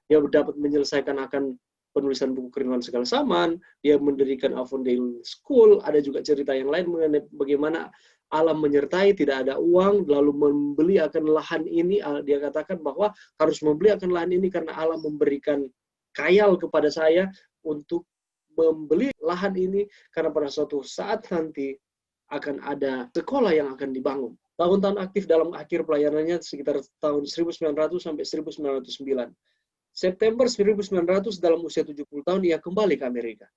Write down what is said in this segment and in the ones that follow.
Dia dapat menyelesaikan akan penulisan buku Kerilmuan Segala Zaman, dia mendirikan Avondale School, ada juga cerita yang lain mengenai bagaimana Allah menyertai, tidak ada uang, lalu membeli akan lahan ini. Dia katakan bahwa harus membeli akan lahan ini karena Allah memberikan kayal kepada saya untuk membeli lahan ini, karena pada suatu saat nanti akan ada sekolah yang akan dibangun. Tahun-tahun aktif dalam akhir pelayanannya sekitar tahun 1900 sampai 1909. September 1900 dalam usia 70 tahun ia kembali ke Amerika.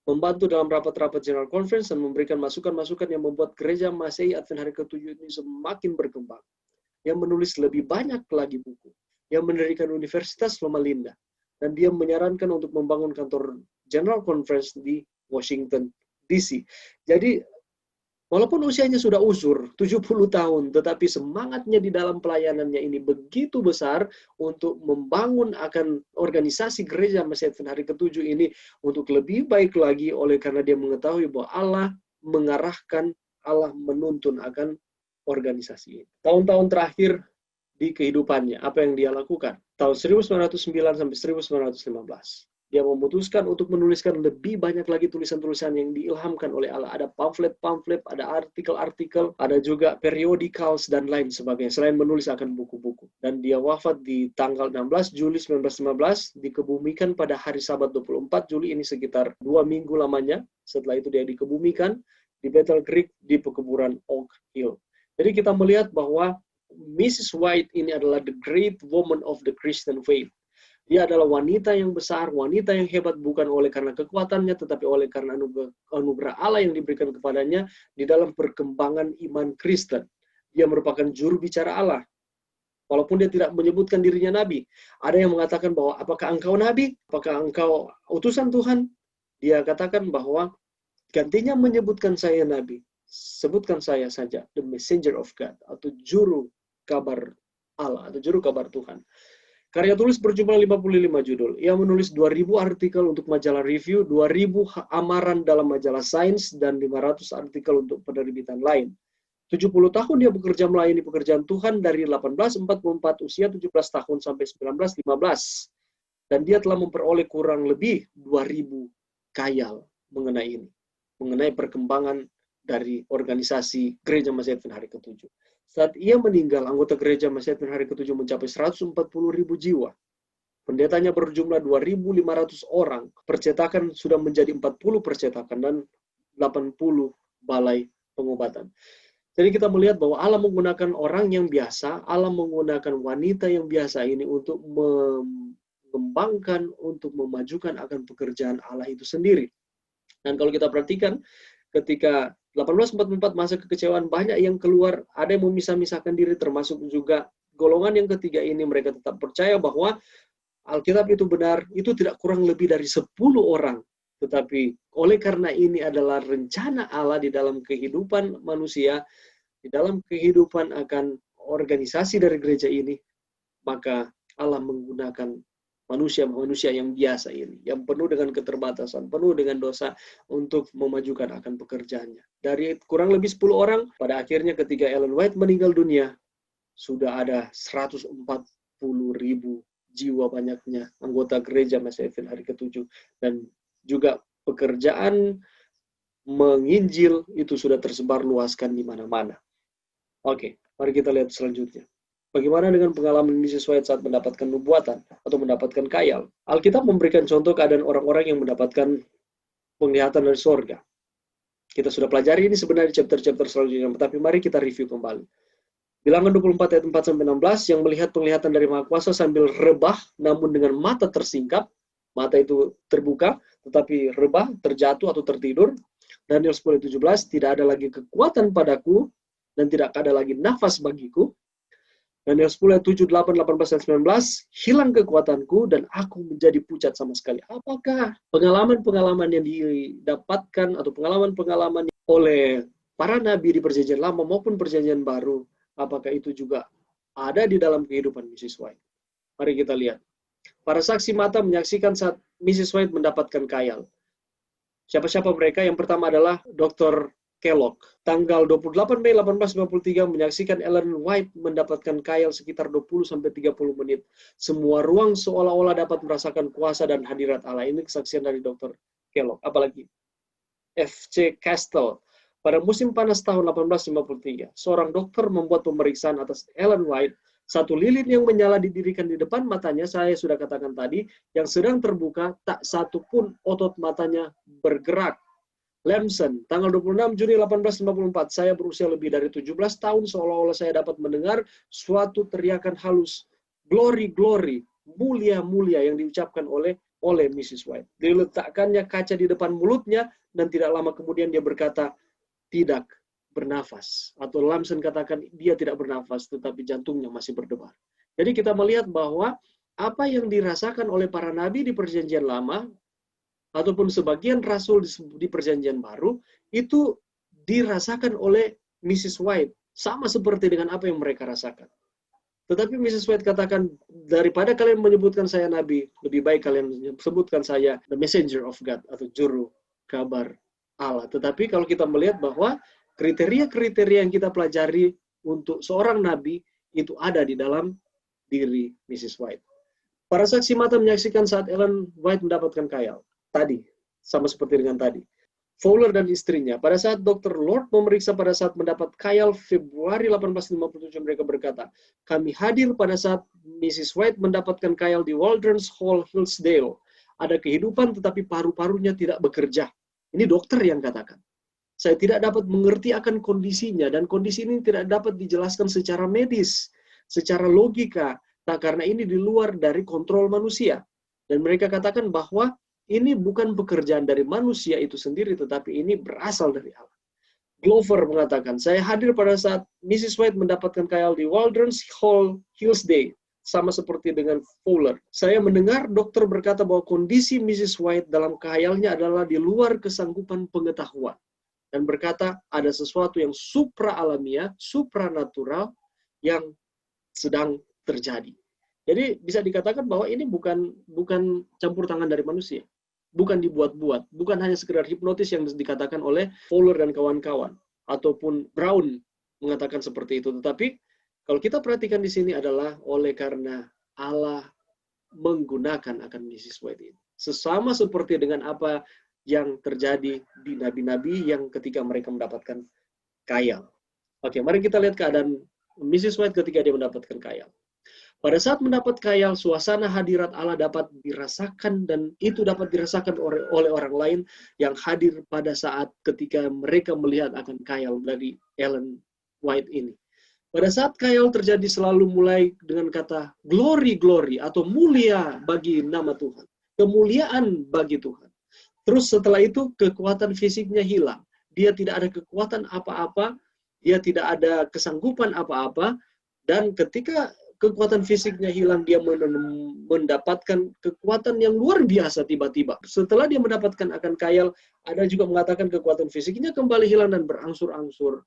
Membantu dalam rapat-rapat General Conference dan memberikan masukan-masukan yang membuat gereja Masehi Advent Hari ke-7 ini semakin berkembang. Yang menulis lebih banyak lagi buku. Yang mendirikan Universitas Loma Linda. Dan dia menyarankan untuk membangun kantor General Conference di Washington, D.C. Jadi, walaupun usianya sudah usur, 70 tahun, tetapi semangatnya di dalam pelayanannya ini begitu besar untuk membangun akan organisasi gereja Masehi Advent Hari ke-7 ini untuk lebih baik lagi, oleh karena dia mengetahui bahwa Allah mengarahkan, Allah menuntun akan organisasi ini. Tahun-tahun terakhir di kehidupannya, apa yang dia lakukan? Tahun 1909 sampai 1915. Dia memutuskan untuk menuliskan lebih banyak lagi tulisan-tulisan yang diilhamkan oleh Allah. Ada pamflet-pamflet, ada artikel-artikel, ada juga periodicals dan lain sebagainya. Selain menulis akan buku-buku. Dan dia wafat di tanggal 16 Juli 1915, dikebumikan pada hari Sabat 24 Juli, ini sekitar 2 minggu lamanya. Setelah itu dia dikebumikan di Bethel Creek di pekuburan Oak Hill. Jadi kita melihat bahwa Mrs. White ini adalah the great woman of the Christian faith. Dia adalah wanita yang besar, wanita yang hebat, bukan oleh karena kekuatannya, tetapi oleh karena anugerah Allah yang diberikan kepadanya di dalam perkembangan iman Kristen. Dia merupakan juru bicara Allah. Walaupun dia tidak menyebutkan dirinya nabi. Ada yang mengatakan bahwa, apakah engkau nabi? Apakah engkau utusan Tuhan? Dia katakan bahwa gantinya menyebutkan saya nabi, sebutkan saya saja the messenger of God, atau juru kabar Allah, atau juru kabar Tuhan. Karya tulis berjumlah 55 judul. Ia menulis 2.000 artikel untuk majalah review, 2.000 amaran dalam majalah sains, dan 500 artikel untuk penerbitan lain. 70 tahun dia bekerja melayani pekerjaan Tuhan dari 1844 usia 17 tahun sampai 1915. Dan dia telah memperoleh kurang lebih 2.000 khayal mengenai ini. Mengenai perkembangan dari organisasi Gereja Masehi Advent Hari ke-7. Saat ia meninggal, anggota gereja Masehi Advent Hari ke-7 mencapai 140.000 jiwa. Pendetanya berjumlah 2.500 orang. Percetakan sudah menjadi 40 percetakan dan 80 balai pengobatan. Jadi kita melihat bahwa Allah menggunakan orang yang biasa, Allah menggunakan wanita yang biasa ini untuk mengembangkan, untuk memajukan akan pekerjaan Allah itu sendiri. Dan kalau kita perhatikan, ketika 1844 masa kekecewaan, banyak yang keluar, ada yang memisah-misahkan diri, termasuk juga golongan yang ketiga ini. Mereka tetap percaya bahwa Alkitab itu benar, itu tidak kurang lebih dari 10 orang. Tetapi oleh karena ini adalah rencana Allah di dalam kehidupan manusia, di dalam kehidupan akan organisasi dari gereja ini, maka Allah menggunakan manusia-manusia yang biasa ini, yang penuh dengan keterbatasan, penuh dengan dosa, untuk memajukan akan pekerjaannya. Dari kurang lebih 10 orang, pada akhirnya ketika Ellen White meninggal dunia, sudah ada 140.000 jiwa banyaknya anggota gereja Masehi Advent Hari ke-7. Dan juga pekerjaan menginjil itu sudah tersebar luaskan di mana-mana. Oke, mari kita lihat selanjutnya. Bagaimana dengan pengalaman Mrs. White saat mendapatkan nubuatan atau mendapatkan khayal? Alkitab memberikan contoh keadaan orang-orang yang mendapatkan penglihatan dari surga. Kita sudah pelajari ini sebenarnya di chapter-chapter selanjutnya, tapi mari kita review kembali. Bilangan 24 ayat 4-16, yang melihat penglihatan dari Maha Kuasa sambil rebah, namun dengan mata tersingkap, mata itu terbuka, tetapi rebah, terjatuh atau tertidur. Daniel 10:17, tidak ada lagi kekuatan padaku, dan tidak ada lagi nafas bagiku. Daniel 10 ayat 7, 8, 18, dan 19, hilang kekuatanku dan aku menjadi pucat sama sekali. Apakah pengalaman-pengalaman yang didapatkan atau pengalaman-pengalaman oleh para nabi di perjanjian lama maupun perjanjian baru, apakah itu juga ada di dalam kehidupan Mrs. White? Mari kita lihat. Para saksi mata menyaksikan saat Mrs. White mendapatkan khayal. Siapa-siapa mereka? Yang pertama adalah Dr. Kellogg. Tanggal 28 Mei 1853 menyaksikan Ellen White mendapatkan Kyle sekitar 20-30 menit. Semua ruang seolah-olah dapat merasakan kuasa dan hadirat Allah. Ini kesaksian dari Dr. Kellogg. Apalagi F.C. Castell. Pada musim panas tahun 1853, seorang dokter membuat pemeriksaan atas Ellen White. Satu lilin yang menyala didirikan di depan matanya, saya sudah katakan tadi, yang sedang terbuka, tak satu pun otot matanya bergerak. Lamson, tanggal 26 Juni 1854, saya berusia lebih dari 17 tahun, seolah-olah saya dapat mendengar suatu teriakan halus, glory, glory, mulia, mulia, yang diucapkan oleh Mrs. White. Diletakkannya kaca di depan mulutnya, dan tidak lama kemudian dia berkata, tidak bernafas. Atau Lamson katakan, dia tidak bernafas, tetapi jantungnya masih berdebar. Jadi kita melihat bahwa apa yang dirasakan oleh para nabi di Perjanjian Lama, ataupun sebagian rasul di Perjanjian Baru, itu dirasakan oleh Mrs. White, sama seperti dengan apa yang mereka rasakan. Tetapi Mrs. White katakan, daripada kalian menyebutkan saya nabi, lebih baik kalian sebutkan saya the messenger of God, atau juru kabar Allah. Tetapi kalau kita melihat bahwa kriteria-kriteria yang kita pelajari untuk seorang nabi, itu ada di dalam diri Mrs. White. Para saksi mata menyaksikan saat Ellen White mendapatkan Kyle. Tadi, sama seperti dengan tadi. Fowler dan istrinya. Pada saat Dr. Lord memeriksa pada saat mendapat Kyle Februari 1857, mereka berkata, kami hadir pada saat Mrs. White mendapatkan Kyle di Waldron's Hall, Hillsdale. Ada kehidupan tetapi paru-parunya tidak bekerja. Ini dokter yang katakan. Saya tidak dapat mengerti akan kondisinya, dan kondisi ini tidak dapat dijelaskan secara medis, secara logika, karena ini di luar dari kontrol manusia. Dan mereka katakan bahwa ini bukan pekerjaan dari manusia itu sendiri, tetapi ini berasal dari Allah. Glover mengatakan, saya hadir pada saat Mrs. White mendapatkan Kyle di Waldron's Hall, Hillsdale, sama seperti dengan Fowler. Saya mendengar dokter berkata bahwa kondisi Mrs. White dalam Kyle-nya adalah di luar kesanggupan pengetahuan. Dan berkata, ada sesuatu yang supra-alamiah, supranatural, yang sedang terjadi. Jadi bisa dikatakan bahwa ini bukan campur tangan dari manusia. Bukan dibuat-buat. Bukan hanya sekedar hipnotis yang dikatakan oleh Fowler dan kawan-kawan. Ataupun Brown mengatakan seperti itu. Tetapi kalau kita perhatikan di sini adalah oleh karena Allah menggunakan akan Mrs. White ini. Sesama seperti dengan apa yang terjadi di nabi-nabi yang ketika mereka mendapatkan Kyle. Oke, mari kita lihat keadaan Mrs. White ketika dia mendapatkan Kyle. Pada saat mendapat Kyle, suasana hadirat Allah dapat dirasakan, dan itu dapat dirasakan oleh orang lain yang hadir pada saat ketika mereka melihat akan Kyle dari Ellen White ini. Pada saat Kyle terjadi selalu mulai dengan kata glory, glory, atau mulia bagi nama Tuhan. Kemuliaan bagi Tuhan. Terus setelah itu kekuatan fisiknya hilang. Dia tidak ada kekuatan apa-apa, dia tidak ada kesanggupan apa-apa, dan ketika kekuatan fisiknya hilang, dia mendapatkan kekuatan yang luar biasa tiba-tiba. Setelah dia mendapatkan akan Kyle, ada juga mengatakan kekuatan fisiknya kembali hilang dan berangsur-angsur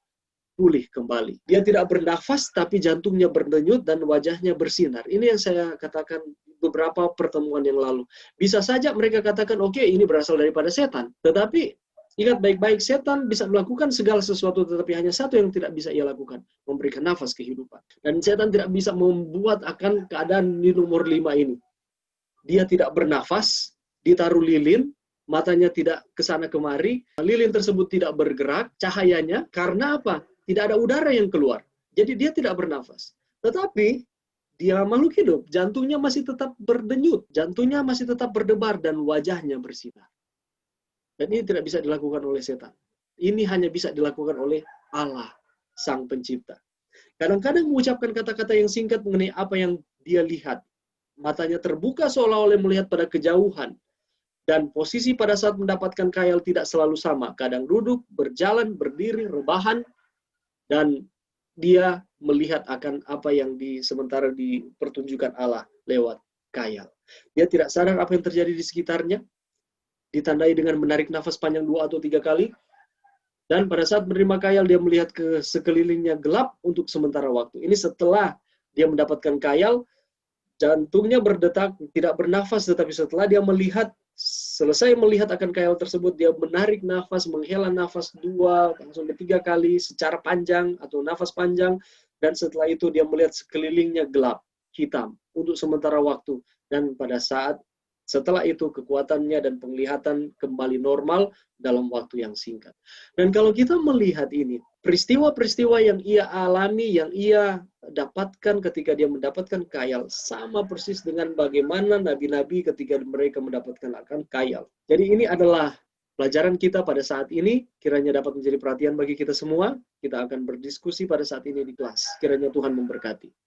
pulih kembali. Dia tidak bernafas, tapi jantungnya berdenyut dan wajahnya bersinar. Ini yang saya katakan beberapa pertemuan yang lalu. Bisa saja mereka katakan, oke, ini berasal daripada setan. Tetapi, ingat baik-baik, setan bisa melakukan segala sesuatu, tetapi hanya satu yang tidak bisa ia lakukan, memberikan nafas kehidupan. Dan setan tidak bisa membuat akan keadaan di nomor 5 ini. Dia tidak bernafas, ditaruh lilin, matanya tidak kesana kemari, lilin tersebut tidak bergerak, cahayanya, karena apa? Tidak ada udara yang keluar. Jadi dia tidak bernafas. Tetapi dia makhluk hidup, jantungnya masih tetap berdenyut, jantungnya masih tetap berdebar, dan wajahnya bersinar. Dan ini tidak bisa dilakukan oleh setan. Ini hanya bisa dilakukan oleh Allah, Sang Pencipta. Kadang-kadang mengucapkan kata-kata yang singkat mengenai apa yang dia lihat. Matanya terbuka seolah-olah melihat pada kejauhan. Dan posisi pada saat mendapatkan Kyle tidak selalu sama. Kadang duduk, berjalan, berdiri, rebahan, dan dia melihat akan apa yang sementara dipertunjukkan Allah lewat Kyle. Dia tidak sadar apa yang terjadi di sekitarnya, ditandai dengan menarik nafas panjang 2 atau 3 kali, dan pada saat menerima Kyle, dia melihat ke sekelilingnya gelap untuk sementara waktu. Ini setelah dia mendapatkan Kyle, jantungnya berdetak, tidak bernafas, tetapi setelah dia melihat selesai melihat akan khayal tersebut, dia menarik nafas, menghela nafas 2 sampai 3 kali secara panjang atau nafas panjang, dan setelah itu dia melihat sekelilingnya gelap, hitam untuk sementara waktu, dan pada saat setelah itu kekuatannya dan penglihatan kembali normal dalam waktu yang singkat. Dan kalau kita melihat ini, peristiwa-peristiwa yang ia alami, yang ia dapatkan ketika dia mendapatkan khayal, sama persis dengan bagaimana nabi-nabi ketika mereka mendapatkan akan khayal. Jadi ini adalah pelajaran kita pada saat ini, kiranya dapat menjadi perhatian bagi kita semua. Kita akan berdiskusi pada saat ini di kelas. Kiranya Tuhan memberkati.